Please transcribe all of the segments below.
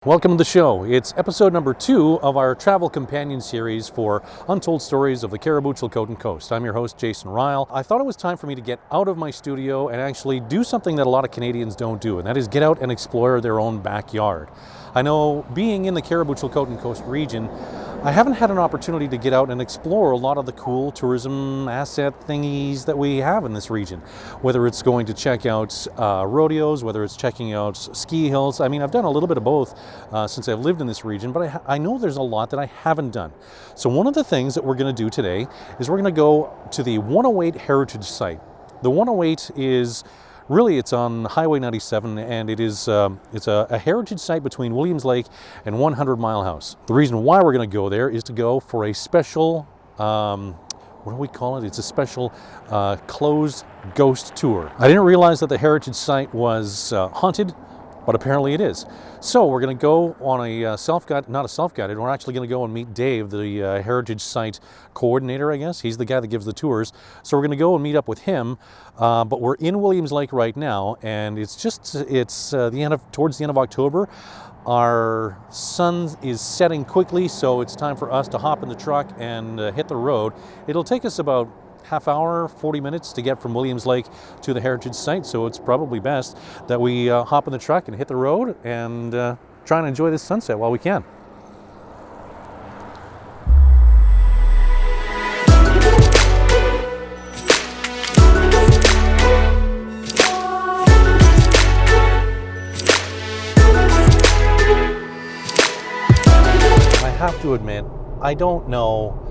Welcome to the show. It's episode number 2 of our travel companion series for Untold Stories of the CARIBOO Chilcotin Coast. I'm your host, Jason Ryll. I thought it was time for me to get out of my studio and actually do something that a lot of Canadians don't do, and that is get out and explore their own backyard. I know, being in the CARIBOO Chilcotin Coast region, I haven't had an opportunity to get out and explore a lot of the cool tourism asset thingies that we have in this region. Whether it's going to check out rodeos, whether it's checking out ski hills. I mean, I've done a little bit of both since I've lived in this region, but I know there's a lot that I haven't done. So one of the things that we're going to do today is we're going to go to the 108 Heritage Site. The 108 is really, it's on Highway 97, and it's a heritage site between Williams Lake and 100 Mile House. The reason why we're going to go there is to go for a special, what do we call it? It's a special closed ghost tour. I didn't realize that the heritage site was haunted, but apparently it is. So we're going to go on a not a self-guided, we're actually going to go and meet Dave, the heritage site coordinator, I guess. He's the guy that gives the tours. So we're going to go and meet up with him, but we're in Williams Lake right now, and it's towards the end of October. Our sun is setting quickly, so it's time for us to hop in the truck and hit the road. It'll take us about half hour, 40 minutes to get from Williams Lake to the heritage site, so it's probably best that we hop in the truck and hit the road and try and enjoy this sunset while we can. I have to admit, I don't know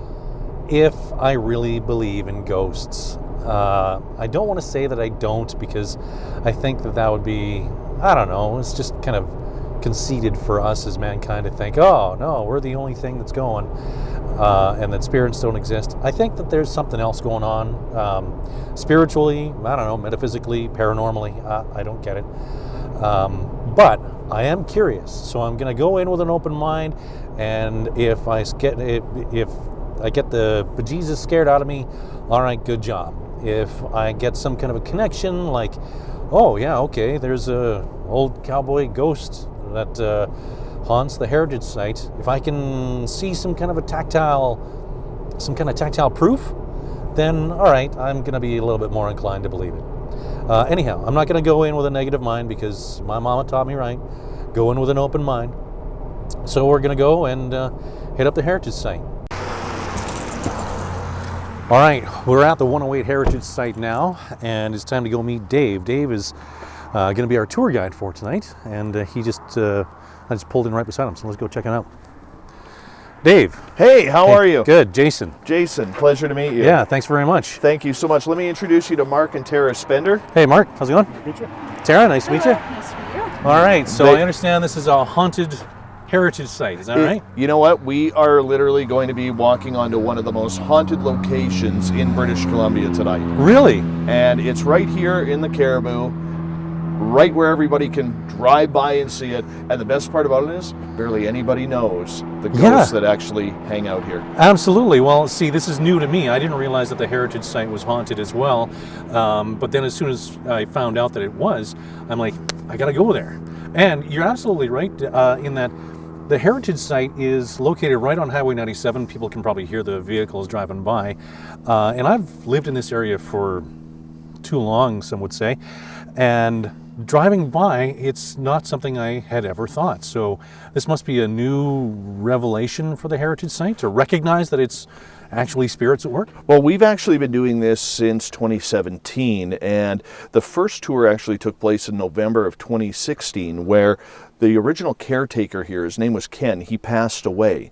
if I really believe in ghosts. I don't want to say that I don't, because I think that would be, I don't know, it's just kind of conceited for us as mankind to think, oh no, we're the only thing that's going, and that spirits don't exist. I think that there's something else going on, spiritually, I don't know, metaphysically, paranormally, I don't get it. But I am curious, so I'm going to go in with an open mind, and if I get the bejesus scared out of me, all right, good job. If I get some kind of a connection, like, oh yeah, okay, there's a old cowboy ghost that haunts the heritage site. If I can see some kind of tactile proof, then all right, I'm going to be a little bit more inclined to believe it. Anyhow, I'm not going to go in with a negative mind, because my mama taught me right. Go in with an open mind. So we're going to go and hit up the heritage site. All right, we're at the 108 Heritage Site now, and it's time to go meet Dave. Dave is going to be our tour guide for tonight, and I just pulled in right beside him, so let's go check it out. Dave. Hey, how are you? Good. Jason. Jason, pleasure to meet you. Yeah, thanks very much. Thank you so much. Let me introduce you to Mark and Tara Spender. Hey, Mark. How's it going? Nice to meet you. Tara, nice to meet you. Nice to meet you. All right, so I understand this is a haunted heritage site, is that right? You know what? We are literally going to be walking onto one of the most haunted locations in British Columbia tonight. Really? And it's right here in the Cariboo, right where everybody can drive by and see it. And the best part about it is, barely anybody knows the ghosts that actually hang out here. Absolutely. Well, see, this is new to me. I didn't realize that the heritage site was haunted as well. But then as soon as I found out that it was, I'm like, I gotta go there. And you're absolutely right in that the heritage site is located right on Highway 97. People can probably hear the vehicles driving by. And I've lived in this area for too long, some would say. And driving by, it's not something I had ever thought. So this must be a new revelation for the heritage site, to recognize that it's actually spirits at work? Well, we've actually been doing this since 2017, and the first tour actually took place in November of 2016, where the original caretaker here, his name was Ken, he passed away.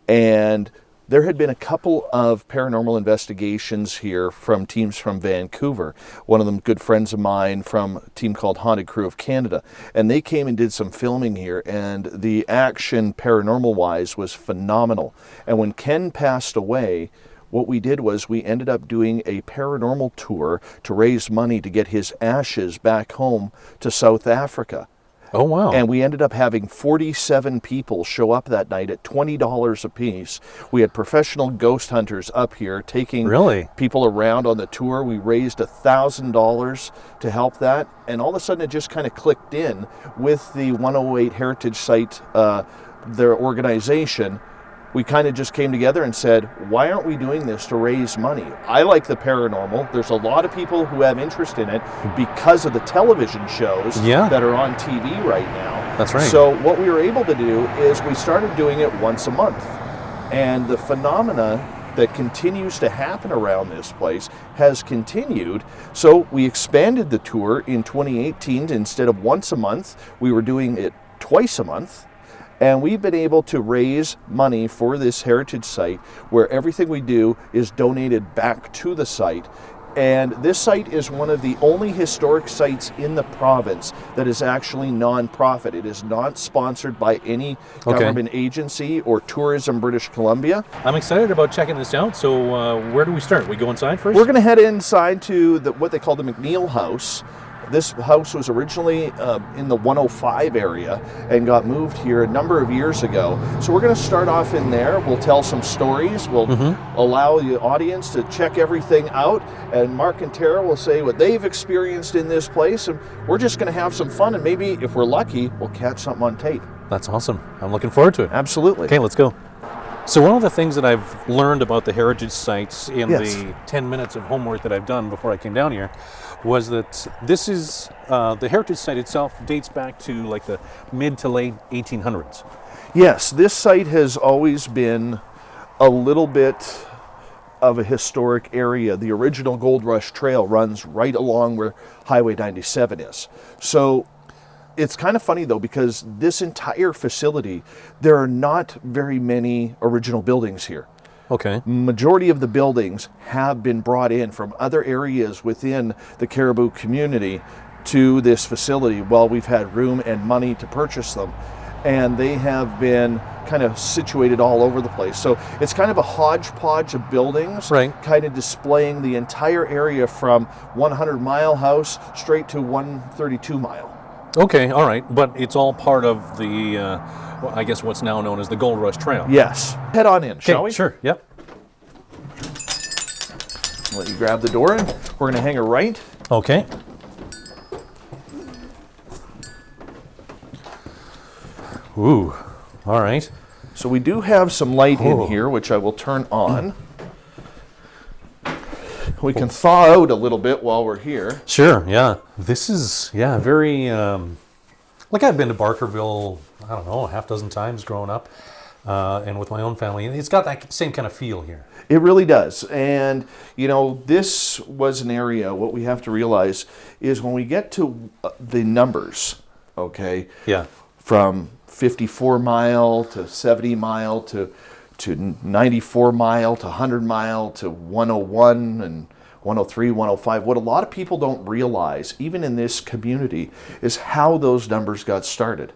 And there had been a couple of paranormal investigations here from teams from Vancouver. One of them good friends of mine from a team called Haunted Crew of Canada. And they came and did some filming here, and the action paranormal-wise was phenomenal. And when Ken passed away, what we did was we ended up doing a paranormal tour to raise money to get his ashes back home to South Africa. Oh, wow. And we ended up having 47 people show up that night at $20 a piece. We had professional ghost hunters up here taking Really? people around on the tour. We raised $1,000 to help that. And all of a sudden it just kind of clicked in with the 108 Heritage Site, their organization. We kind of just came together and said, why aren't we doing this to raise money? I like the paranormal. There's a lot of people who have interest in it because of the television shows that are on TV right now. That's right. So what we were able to do is we started doing it once a month. And the phenomena that continues to happen around this place has continued. So we expanded the tour in 2018. Instead of once a month, we were doing it twice a month. And we've been able to raise money for this heritage site where everything we do is donated back to the site. And this site is one of the only historic sites in the province that is actually non-profit. It is not sponsored by any government agency or Tourism British Columbia. I'm excited about checking this out. So where do we start? We go inside first? We're going to head inside to what they call the Mcneill House. This house was originally in the 105 area and got moved here a number of years ago. So we're going to start off in there. We'll tell some stories. We'll allow the audience to check everything out. And Mark and Tara will say what they've experienced in this place. And we're just going to have some fun. And maybe if we're lucky, we'll catch something on tape. That's awesome. I'm looking forward to it. Absolutely. Okay, let's go. So one of the things that I've learned about the heritage sites in the 10 minutes of homework that I've done before I came down here was that this is, the heritage site itself dates back to like the mid to late 1800s. Yes, this site has always been a little bit of a historic area. The original Gold Rush Trail runs right along where Highway 97 is. So it's kind of funny though, because this entire facility, there are not very many original buildings here. Okay. Majority of the buildings have been brought in from other areas within the Cariboo community to this facility while we've had room and money to purchase them. And they have been kind of situated all over the place. So it's kind of a hodgepodge of buildings, kind of displaying the entire area from 100 Mile House straight to 132 Mile. Okay, all right, but it's all part of the, well, I guess what's now known as the Gold Rush Trail. Yes. Head on in, shall we? Sure, yep. Let you grab the door, and we're going to hang a right. Okay. Ooh, all right. So we do have some light in here, which I will turn on. We can thaw out a little bit while we're here. Sure, yeah. This is, very, like I've been to Barkerville, I don't know, a half dozen times growing up, and with my own family. And it's got that same kind of feel here. It really does. And, this was an area, what we have to realize is when we get to the numbers, from 54 Mile to 70 Mile to 94 Mile to 100 Mile to 101 and 103, 105. What a lot of people don't realize, even in this community, is how those numbers got started.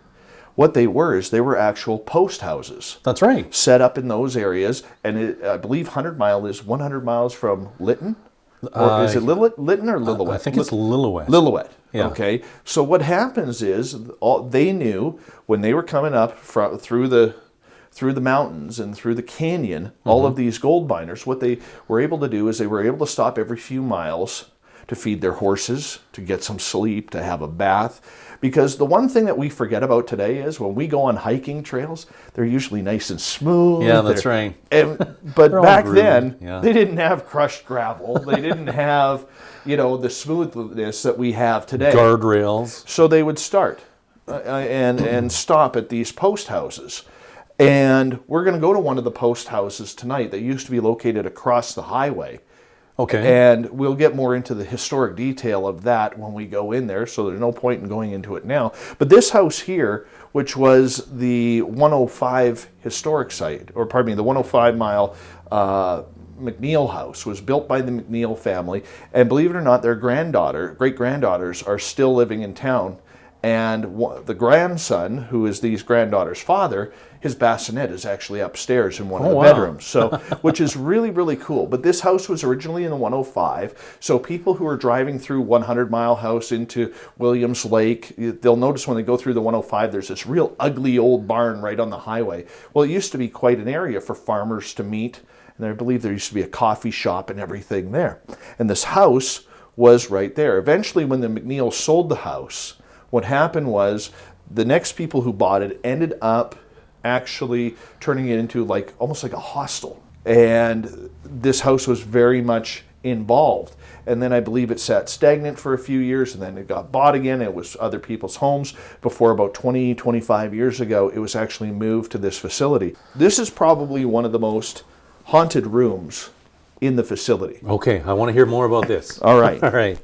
What they were is they were actual post houses. That's right. Set up in those areas. And I believe 100 Mile is 100 miles from Lytton. Or is it Lytton or Lillooet? I think it's Lillooet. Lillooet. Yeah. Okay. So what happens is they knew when they were coming up through the mountains and through the canyon, all of these gold miners, what they were able to do is they were able to stop every few miles to feed their horses, to get some sleep, to have a bath. Because the one thing that we forget about today is when we go on hiking trails, they're usually nice and smooth. Yeah, that's right. But back then, they didn't have crushed gravel. They didn't have, the smoothness that we have today. Guardrails. So they would start and stop at these post houses. And we're going to go to one of the post houses tonight that used to be located across the highway. Okay. And we'll get more into the historic detail of that when we go in there, so there's no point in going into it now. But this house here, which was the 105 historic site, or pardon me, the 105 Mile Mcneill House, was built by the Mcneill family. And believe it or not, their great-granddaughters are still living in town. And the grandson, who is these granddaughters' father, his bassinet is actually upstairs in one of the bedrooms. So, which is really, really cool. But this house was originally in the 105. So people who are driving through 100 Mile House into Williams Lake, they'll notice when they go through the 105, there's this real ugly old barn right on the highway. Well, it used to be quite an area for farmers to meet. And I believe there used to be a coffee shop and everything there. And this house was right there. Eventually, when the Mcneills sold the house, what happened was the next people who bought it ended up actually turning it into almost like a hostel. And this house was very much involved. And then I believe it sat stagnant for a few years, and then it got bought again. It was other people's homes. Before about 20, 25 years ago, it was actually moved to this facility. This is probably one of the most haunted rooms in the facility. Okay, I want to hear more about this. All right. All right.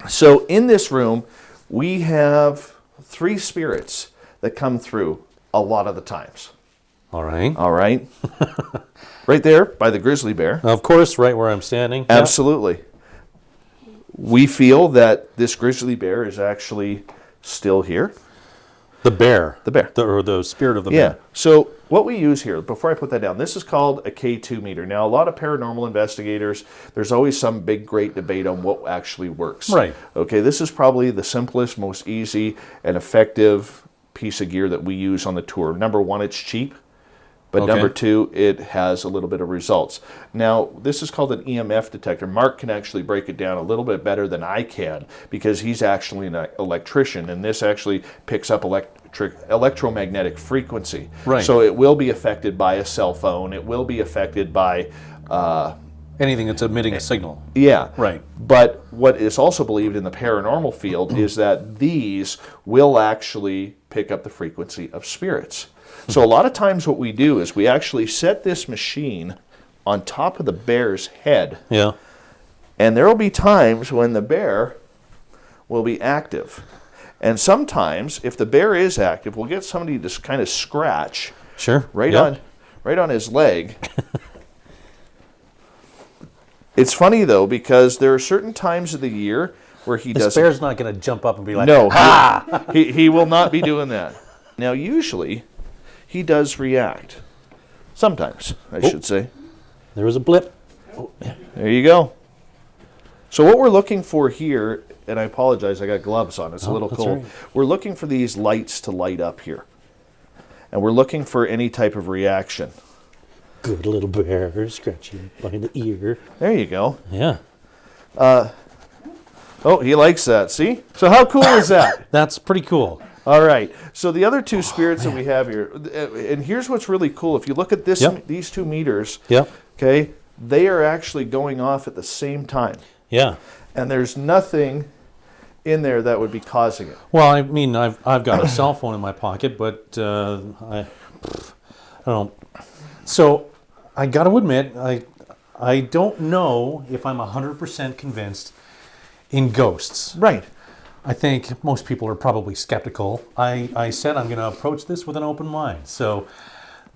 So in this room, we have 3 spirits that come through a lot of the times. All right. All right. Right there by the grizzly bear. Of course, right where I'm standing. Absolutely. We feel that this grizzly bear is actually still here. The bear. The bear. Or the spirit of the Yeah. bear. So what we use here, before I put that down, this is called a K2 meter. Now, a lot of paranormal investigators, there's always some big, great debate on what actually works. Right. Okay, this is probably the simplest, most easy, and effective piece of gear that we use on the tour. Number one, it's cheap. But number two, it has a little bit of results. Now, this is called an EMF detector. Mark can actually break it down a little bit better than I can because he's actually an electrician, and this actually picks up electromagnetic frequency. Right. So it will be affected by a cell phone. It will be affected by anything that's emitting a signal. Yeah. Right. But what is also believed in the paranormal field is that these will actually pick up the frequency of spirits. So a lot of times what we do is we actually set this machine on top of the bear's head. Yeah. And there will be times when the bear will be active. And sometimes, if the bear is active, we'll get somebody to kind of scratch right on his leg. It's funny, though, because there are certain times of the year where he doesn't... This bear's not going to jump up and be like, no, ha! He will not be doing that. Now, usually, he does react. Sometimes, I should say. There was a blip. Oh, yeah. There you go. So what we're looking for here, and I apologize, I got gloves on. It's a little cold. Right. We're looking for these lights to light up here. And we're looking for any type of reaction. Good little bear scratching behind the ear. There you go. Yeah. Oh, he likes that. See? So how cool is that? That's pretty cool. All right. So the other two spirits that we have here, and here's what's really cool. If you look at this, these 2 meters, okay, they are actually going off at the same time. Yeah. And there's nothing in there that would be causing it. Well, I mean, I've got a cell phone in my pocket, but I don't. So I got to admit, I don't know if I'm 100% convinced in ghosts. Right. I think most people are probably skeptical. I said I'm going to approach this with an open mind. So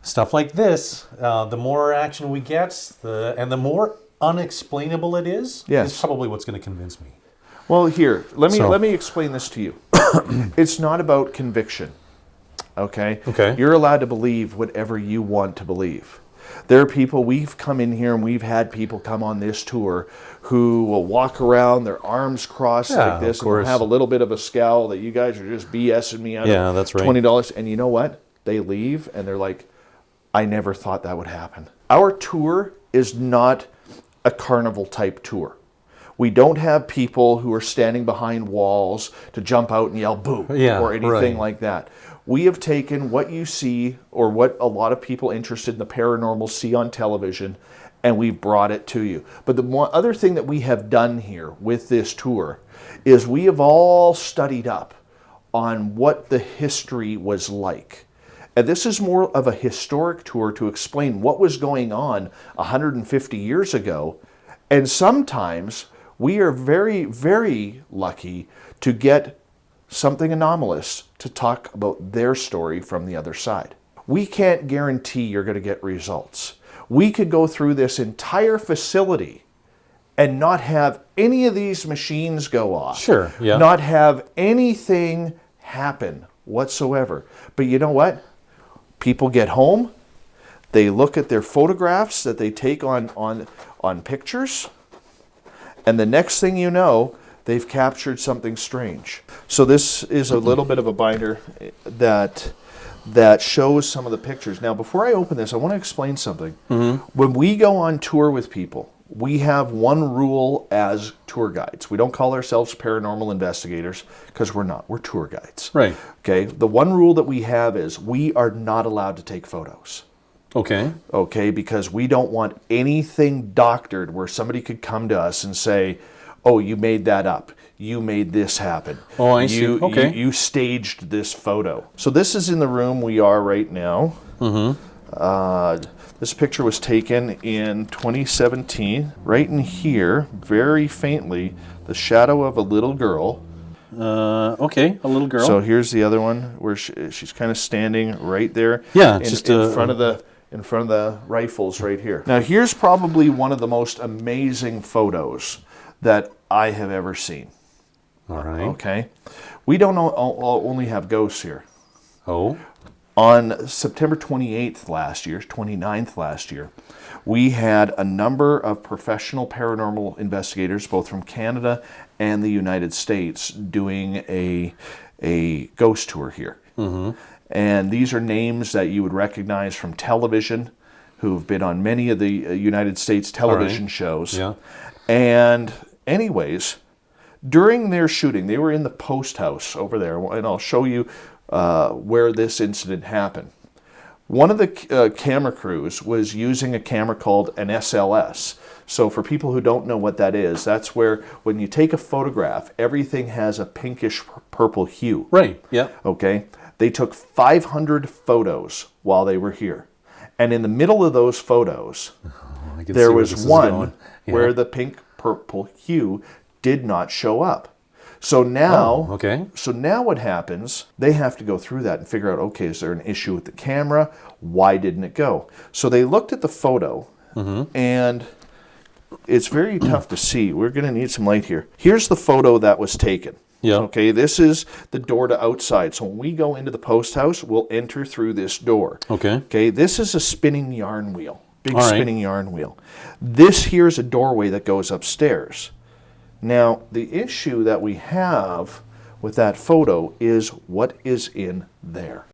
stuff like this, the more action we get, and the more unexplainable it is probably what's going to convince me. Well, here, let me explain this to you. It's not about conviction, okay? Okay. You're allowed to believe whatever you want to believe. There are people, we've come in here and we've had people come on this tour who will walk around, their arms crossed like this, and have a little bit of a scowl that you guys are just BSing me out of that's right. $20. And you know what? They leave and they're like, I never thought that would happen. Our tour is not a carnival type tour. We don't have people who are standing behind walls to jump out and yell boo or anything like that. We have taken what you see or what a lot of people interested in the paranormal see on television, and we've brought it to you. But the other thing that we have done here with this tour is we have all studied up on what the history was like. And this is more of a historic tour to explain what was going on 150 years ago. And sometimes we are very, very lucky to get something anomalous to talk about their story from the other side. We can't guarantee you're going to get results. We could go through this entire facility and not have any of these machines go off. Sure, yeah. Not have anything happen whatsoever. But you know what? People get home, they look at their photographs that they take on pictures, and the next thing you know, they've captured something strange. So this is a little bit of a binder that shows some of the pictures. Now, before I open this, I want to explain something. When we go on tour with people, we have one rule as tour guides. We don't call ourselves paranormal investigators because we're not. We're tour guides. Right. Okay. The one rule that we have is we are not allowed to take photos. Okay. Okay, because we don't want anything doctored where somebody could come to us and say, oh, you made that up. You made this happen. Oh, I see. Okay. You staged this photo. So this is in the room we are right now. This picture was taken in 2017. Right in here, very faintly, the shadow of a little girl. Okay, a little girl. So here's the other one where she's kind of standing right there. Yeah, in front of the rifles right here. Now here's probably one of the most amazing photos that I have ever seen. All right. Okay. We don't only have ghosts here. Oh. On September 29th last year, we had a number of professional paranormal investigators, both from Canada and the United States, doing a ghost tour here. And these are names that you would recognize from television, who've been on many of the United States television shows. Yeah. And anyways, during their shooting, they were in the post house over there, and I'll show you where this incident happened. One of the camera crews was using a camera called an SLS. So for people who don't know what that is, that's where when you take a photograph, everything has a pinkish purple hue. Right, yeah. Okay? They took 500 photos while they were here. And in the middle of those photos, there was one where the pink purple hue did not show up. So now, so now what happens, they have to go through that and figure out, okay, is there an issue with the camera? Why didn't it go? So they looked at the photo, and it's very tough to see. We're going to need some light here. Here's the photo that was taken. Yeah. Okay, this is the door to outside. So when we go into the post house, we'll enter through this door. Okay. Okay, this is a spinning yarn wheel, big spinning yarn wheel. This here is a doorway that goes upstairs. Now, the issue that we have with that photo is what is in there.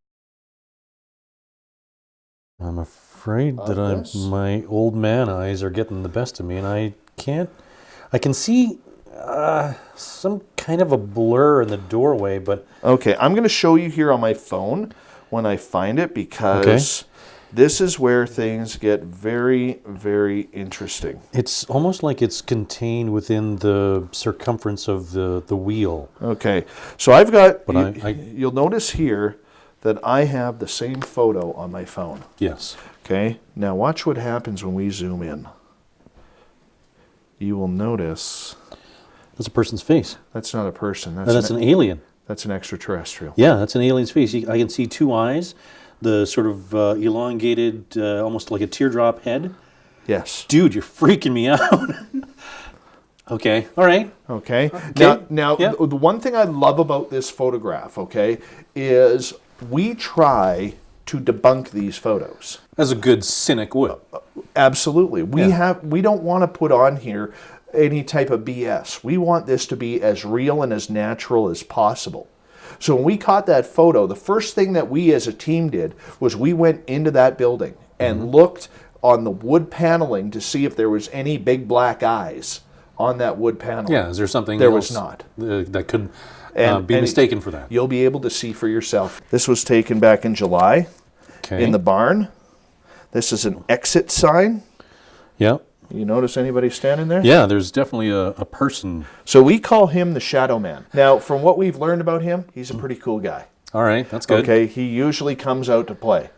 I'm afraid that my old man eyes are getting the best of me, and I can see some kind of a blur in the doorway, but... Okay, I'm going to show you here on my phone when I find it, because this is where things get very, very interesting. It's almost like it's contained within the circumference of the wheel. Okay, so I've got, But you'll notice here that I have the same photo on my phone. Yes. Okay, now watch what happens when we zoom in. You will notice... That's a person's face. That's not a person. That's an alien. That's an extraterrestrial. Yeah, that's an alien's face. I can see two eyes, the sort of elongated, almost like a teardrop head. Yes. Dude, you're freaking me out. Okay, all right. Okay. Now the one thing I love about this photograph, okay, is we try to debunk these photos. As a good cynic would. Absolutely. We don't want to put on here any type of BS. We want this to be as real and as natural as possible. So when we caught that photo, the first thing that we as a team did was we went into that building and looked on the wood paneling to see if there was any big black eyes on that wood panel. Yeah, is there something there else was not. That could be mistaken for that? You'll be able to see for yourself. This was taken back in July in the barn. This is an exit sign. Yeah. You notice anybody standing there? Yeah, there's definitely a person. So we call him the Shadow Man. Now, from what we've learned about him, he's a pretty cool guy. All right, that's good. Okay, he usually comes out to play.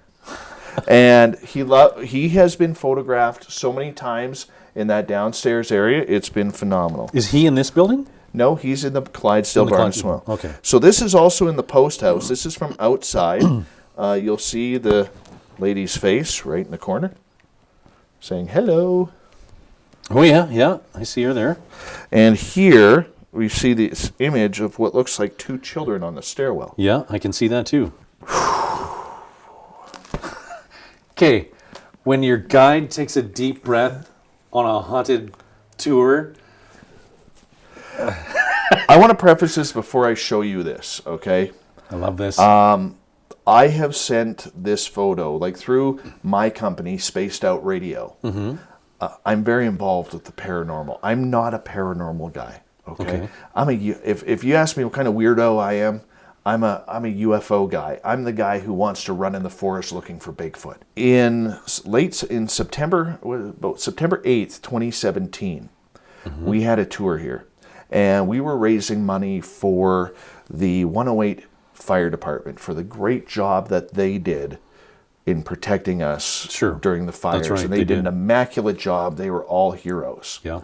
And he has been photographed so many times in that downstairs area. It's been phenomenal. Is he in this building? No, he's in the Clydesdale barn as well. Okay. So this is also in the post house. This is from outside. You'll see the lady's face right in the corner saying hello. Oh, yeah, I see her there. And here, we see this image of what looks like two children on the stairwell. Yeah, I can see that too. Okay, when your guide takes a deep breath on a haunted tour. I want to preface this before I show you this, okay? I love this. I have sent this photo, like through my company, Spaced Out Radio. I'm very involved with the paranormal. I'm not a paranormal guy, okay? If you ask me what kind of weirdo I am, I'm a UFO guy. I'm the guy who wants to run in the forest looking for Bigfoot. In September, about September 8th, 2017, we had a tour here. And we were raising money for the 108 Fire Department for the great job that they did in protecting us during the fires. That's right, and they did an immaculate job. They were all heroes. Yeah.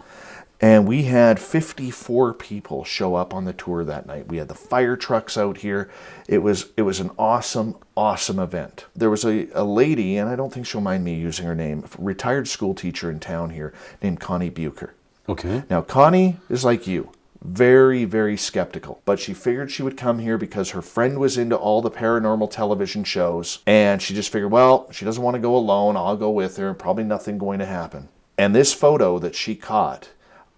And we had 54 people show up on the tour that night. We had the fire trucks out here. It was an awesome, awesome event. There was a lady, and I don't think she'll mind me using her name, a retired school teacher in town here named Connie Bucher. Okay. Now, Connie is like you, very, very skeptical. But she figured she would come here because her friend was into all the paranormal television shows. And she just figured, well, she doesn't want to go alone. I'll go with her. Probably nothing going to happen. And this photo that she caught,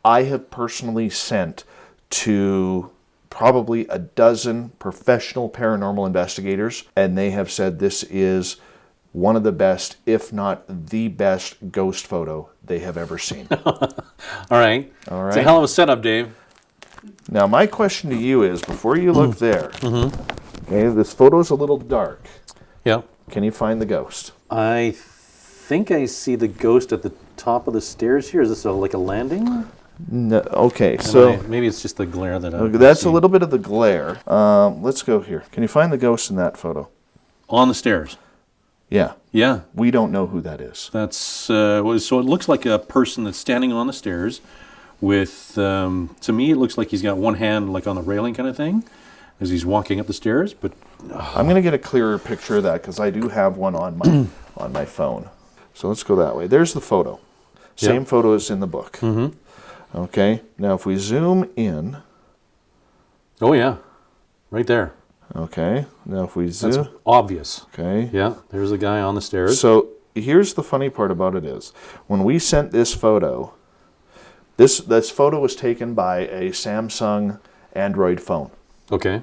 I have personally sent to probably a dozen professional paranormal investigators. And they have said this is one of the best, if not the best, ghost photo they have ever seen. All right. It's a hell of a setup, Dave. Now, my question to you is, before you look there, okay, this photo is a little dark. Yeah. Can you find the ghost? I think I see the ghost at the top of the stairs here. Is this like a landing? No. Okay, so Maybe it's just the glare that I that's see. a little bit of the glare. Let's go here. Can you find the ghost in that photo? On the stairs. Yeah. Yeah. We don't know who that is. That's so it looks like a person that's standing on the stairs with, to me, it looks like he's got one hand like on the railing kind of thing as he's walking up the stairs. But I'm going to get a clearer picture of that because I do have one on my on my phone. So let's go that way. There's the photo. Same photo as in the book. Okay. Now, if we zoom in. Oh, yeah. Right there. Okay. Now, if we zoom. That's obvious. Okay. Yeah. There's a guy on the stairs. So here's the funny part about it is, when we sent this photo, this photo was taken by a Samsung Android phone. Okay.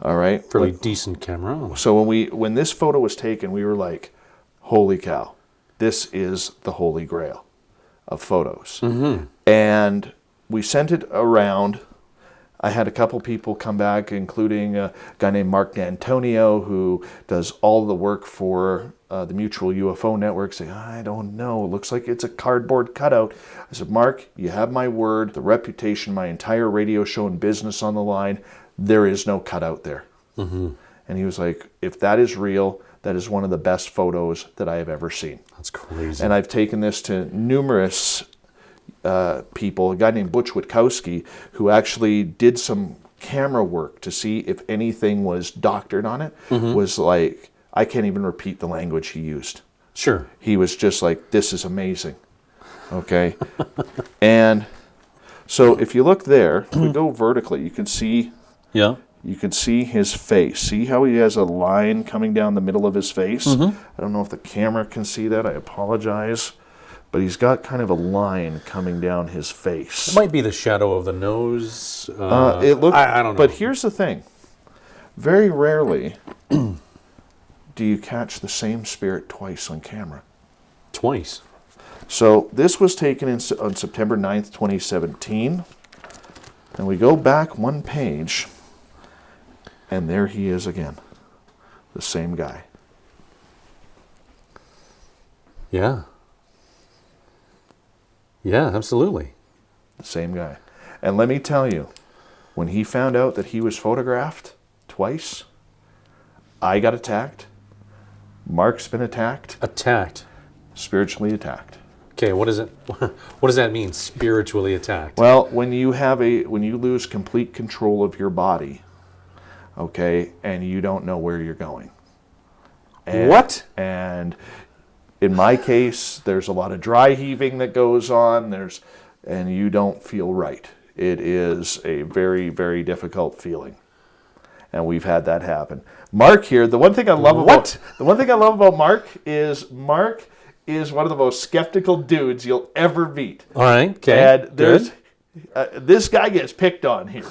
All right. Fairly decent camera. So when this photo was taken, we were like, holy cow, this is the holy grail of photos. And we sent it around. I had a couple people come back, including a guy named Mark D'Antonio, who does all the work for the Mutual UFO Network, say, I don't know, it looks like it's a cardboard cutout. I said, Mark, you have my word, the reputation, my entire radio show and business on the line, there is no cutout there. And he was like, if that is real, that is one of the best photos that I have ever seen. That's crazy. And I've taken this to numerous people, a guy named Butch Witkowski, who actually did some camera work to see if anything was doctored on it, was like, I can't even repeat the language he used. Sure. He was just like, this is amazing. Okay. And so if you look there, if we go vertically, you can see his face. See how he has a line coming down the middle of his face? I don't know if the camera can see that. I apologize. But he's got kind of a line coming down his face. It might be the shadow of the nose. I don't know. But here's the thing. Very rarely do you catch the same spirit twice on camera. Twice. So this was taken on September 9th, 2017. And we go back one page, and there he is again. The same guy. Yeah. Yeah, absolutely. The same guy. And let me tell you, when he found out that he was photographed twice, I got attacked. Mark's been attacked. Attacked. Spiritually attacked. Okay, what is it? What does that mean, spiritually attacked? Well, when you lose complete control of your body, okay, and you don't know where you're going. What? And in my case, there's a lot of dry heaving that goes on. And you don't feel right. it is a very, very difficult feeling. And we've had that happen. Mark here, the one thing I love about Mark is one of the most skeptical dudes you'll ever meet. All right, okay. And this guy gets picked on here.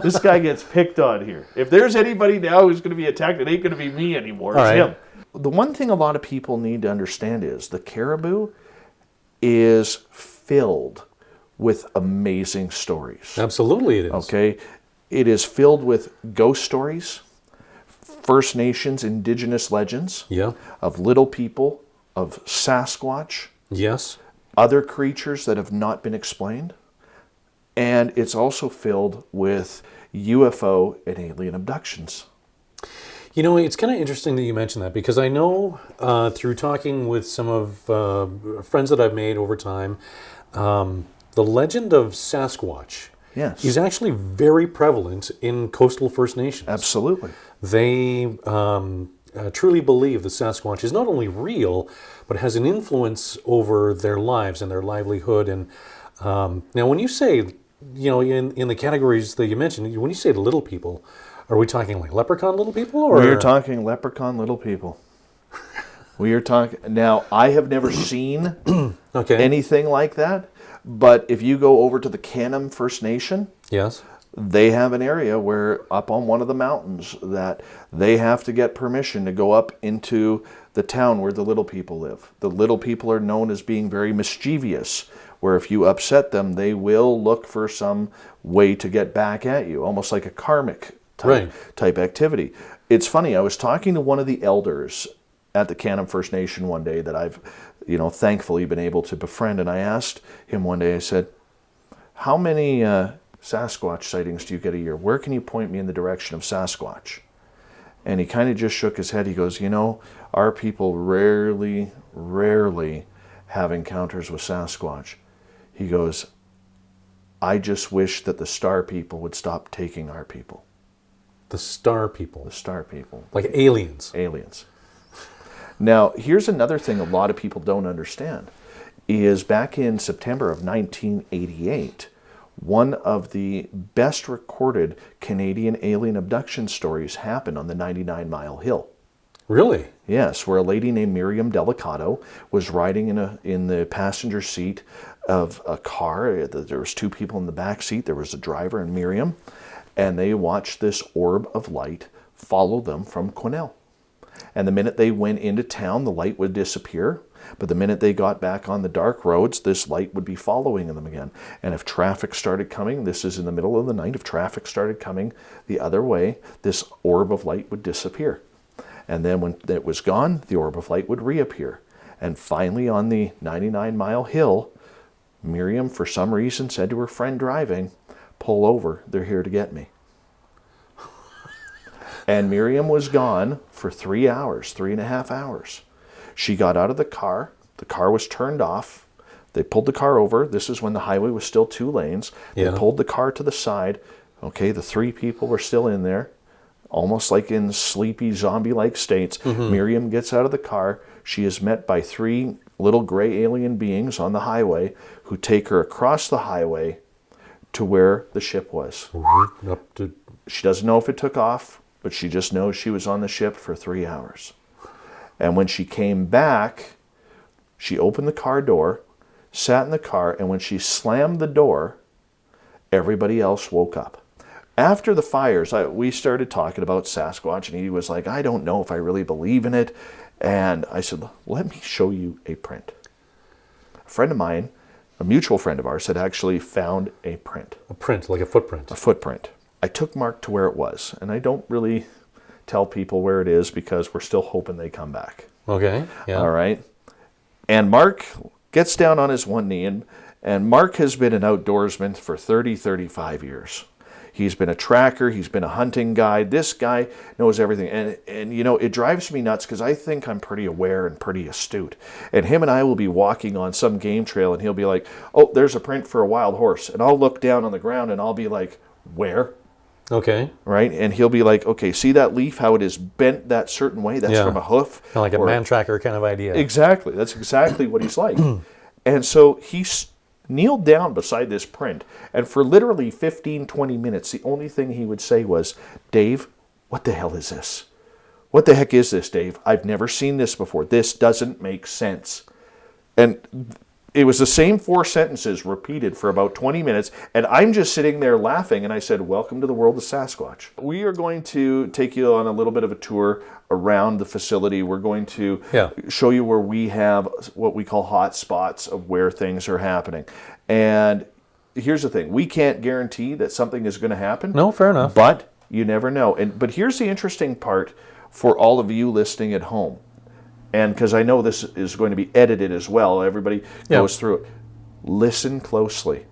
This guy gets picked on here. If there's anybody now who's going to be attacked, it ain't going to be me anymore. It's him. The one thing a lot of people need to understand is the Cariboo is filled with amazing stories. Absolutely it is. Okay? It is filled with ghost stories, First Nations, Indigenous legends of little people, of Sasquatch, other creatures that have not been explained. And it's also filled with UFO and alien abductions. You know, it's kind of interesting that you mention that, because I know through talking with some of friends that I've made over time, the legend of Sasquatch is actually very prevalent in coastal First Nations. Absolutely. They truly believe that Sasquatch is not only real, but has an influence over their lives and their livelihood. And now when you say, you know, in the categories that you mentioned, when you say little people, are we talking like leprechaun little people? Or? We are talking leprechaun little people. We are talking... Now, I have never seen anything like that, but if you go over to the Canham First Nation, they have an area where up on one of the mountains that they have to get permission to go up into the town where the little people live. The little people are known as being very mischievous, where if you upset them, they will look for some way to get back at you, almost like a karmic type activity. It's funny, I was talking to one of the elders at the Canham First Nation one day that I've, thankfully been able to befriend, and I asked him one day, I said, how many Sasquatch sightings do you get a year? Where can you point me in the direction of Sasquatch? And he kind of just shook his head. He goes, our people rarely have encounters with Sasquatch. He goes, I just wish that the star people would stop taking our people. The star people? The star people. Like aliens? Aliens. Now, here's another thing a lot of people don't understand, is back in September of 1988, one of the best recorded Canadian alien abduction stories happened on the 99 Mile Hill. Really? Yes, where a lady named Miriam Delicato was riding in the passenger seat of a car. There was two people in the back seat. There was a driver and Miriam, and they watched this orb of light follow them from Quesnel. And the minute they went into town, the light would disappear. But the minute they got back on the dark roads, this light would be following them again. And if traffic started coming, this is in the middle of the night, if traffic started coming the other way, this orb of light would disappear. And then when it was gone, the orb of light would reappear. And finally on the 99 Mile Hill, Miriam, for some reason, said to her friend driving, pull over, they're here to get me. And Miriam was gone for 3 hours, 3.5 hours. She got out of the car was turned off, they pulled the car over, this is when the highway was still 2 lanes, they pulled the car to the side, the 3 people were still in there, almost like in sleepy zombie-like states. Miriam gets out of the car, she is met by 3 little gray alien beings on the highway who take her across the highway to where the ship was. She doesn't know if it took off, but she just knows she was on the ship for 3 hours. And when she came back, she opened the car door, sat in the car, and when she slammed the door, everybody else woke up. After the fires, we started talking about Sasquatch, and he was like, I don't know if I really believe in it. And I said, let me show you a print. A friend of mine, a mutual friend of ours, had actually found a print. A print, like a footprint? A footprint. I took Mark to where it was, and I don't really tell people where it is because we're still hoping they come back. Okay, yeah. All right. And Mark gets down on his one knee, and Mark has been an outdoorsman for 35 years. He's been a tracker, he's been a hunting guide. This guy knows everything. And it drives me nuts because I think I'm pretty aware and pretty astute. And him and I will be walking on some game trail, and he'll be like, oh, there's a print for a wild horse. And I'll look down on the ground, and I'll be like, where? Okay. Right? And he'll be like, okay, see that leaf, how it is bent that certain way? That's from a hoof. Kind of like a man tracker kind of idea. Exactly. That's exactly what he's like. And so he kneeled down beside this print, and for literally 15, 20 minutes, the only thing he would say was, "Dave, what the hell is this? What the heck is this, Dave? I've never seen this before. This doesn't make sense." And it was the same 4 sentences repeated for about 20 minutes, and I'm just sitting there laughing, and I said, "Welcome to the world of Sasquatch." We are going to take you on a little bit of a tour around the facility. We're going to show you where we have what we call hot spots of where things are happening. And here's the thing. We can't guarantee that something is going to happen. No, fair enough. But you never know. But here's the interesting part for all of you listening at home. And because I know this is going to be edited as well, everybody goes through it. Listen closely,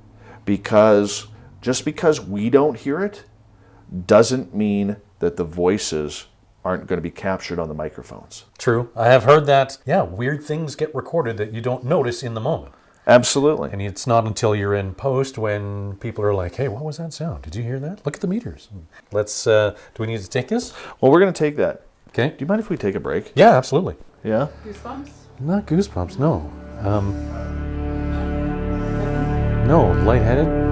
because just because we don't hear it doesn't mean that the voices aren't going to be captured on the microphones. True. I have heard that, weird things get recorded that you don't notice in the moment. Absolutely. And it's not until you're in post when people are like, "Hey, what was that sound? Did you hear that? Look at the meters." Let's, do we need to take this? Well, we're going to take that. Okay. Do you mind if we take a break? Yeah, absolutely. Yeah? Goosebumps? Not goosebumps, no. No, lightheaded.